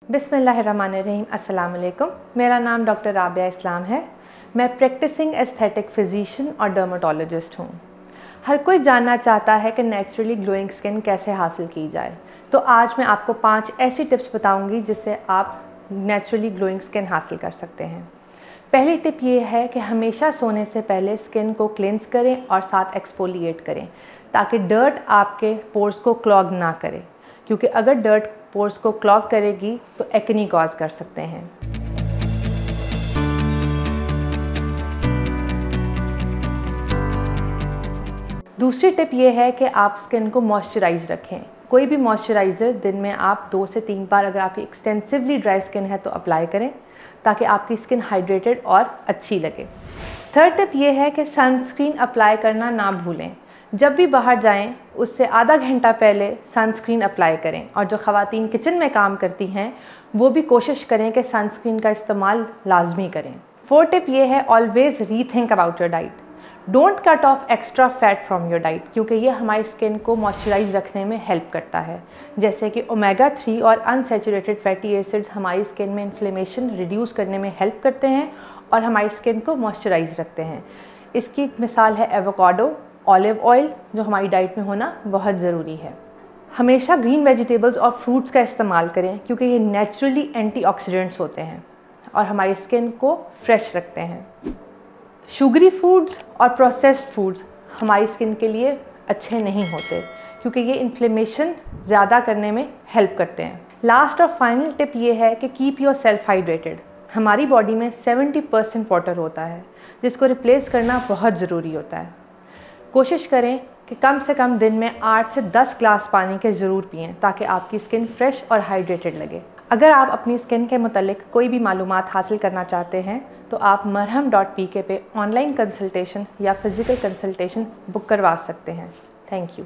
बिस्मिल्लाहिर्रहमानिर्रहीम। अस्सलाम वालेकुम। मेरा नाम डॉक्टर राबिया इस्लाम है। मैं प्रैक्टिसिंग एस्थेटिक फिजिशियन और डर्मेटोलॉजिस्ट हूँ। हर कोई जानना चाहता है कि नेचुरली ग्लोइंग स्किन कैसे हासिल की जाए, तो आज मैं आपको 5 ऐसी टिप्स बताऊँगी जिससे आप नेचुरली ग्लोइंग स्किन हासिल कर सकते हैं। पहली टिप ये है कि हमेशा सोने से पहले स्किन को क्लेंस करें और साथ एक्सफोलिएट करें, ताकि डर्ट आपके पोर्स को क्लॉग ना करे, क्योंकि अगर डर्ट पोर्स को क्लॉग करेगी तो एक्ने कॉज कर सकते हैं। दूसरी टिप ये है कि आप स्किन को मॉइस्चराइज रखें। कोई भी मॉइस्चराइज़र दिन में आप 2 से 3 बार, अगर आपकी एक्सटेंसिवली ड्राई स्किन है तो अप्लाई करें, ताकि आपकी स्किन हाइड्रेटेड और अच्छी लगे। थर्ड टिप ये है कि सनस्क्रीन अप्लाई करना ना भूलें। जब भी बाहर जाएं उससे आधा घंटा पहले सनस्क्रीन अप्लाई करें, और जो ख़वातीन किचन में काम करती हैं वो भी कोशिश करें कि सनस्क्रीन का इस्तेमाल लाजमी करें। फोर्थ टिप ये है, always rethink about your diet. Don't cut off extra fat from your diet, क्योंकि ये हमारी स्किन को मॉइस्चराइज रखने में हेल्प करता है। जैसे कि ओमेगा 3 और अनसैचुरेटेड फैटी एसिड्स हमारी स्किन में इन्फ्लेमेशन रिड्यूस करने में हेल्प करते हैं और हमारी स्किन को मॉइस्चराइज रखते हैं। इसकी मिसाल है एवोकाडो, ऑलिव ऑयल, जो हमारी डाइट में होना बहुत ज़रूरी है। हमेशा ग्रीन वेजिटेबल्स और फ्रूट्स का इस्तेमाल करें, क्योंकि ये नेचुरली एंटीऑक्सीडेंट्स होते हैं और हमारी स्किन को फ्रेश रखते हैं। शुगरी फूड्स और प्रोसेस्ड फूड्स हमारी स्किन के लिए अच्छे नहीं होते, क्योंकि ये इन्फ्लेमेशन ज़्यादा करने में हेल्प करते हैं। लास्ट और फाइनल टिप ये है कि कीप योर सेल्फ हाइड्रेटेड। हमारी बॉडी में 70% वाटर होता है, जिसको रिप्लेस करना बहुत ज़रूरी होता है। कोशिश करें कि कम से कम दिन में 8 से 10 ग्लास पानी के ज़रूर पिएं, ताकि आपकी स्किन फ्रेश और हाइड्रेटेड लगे। अगर आप अपनी स्किन के मुतालिक कोई भी मालूमात हासिल करना चाहते हैं तो आप marham.pk पे ऑनलाइन कंसल्टेशन या फिज़िकल कंसल्टेशन बुक करवा सकते हैं। Thank you.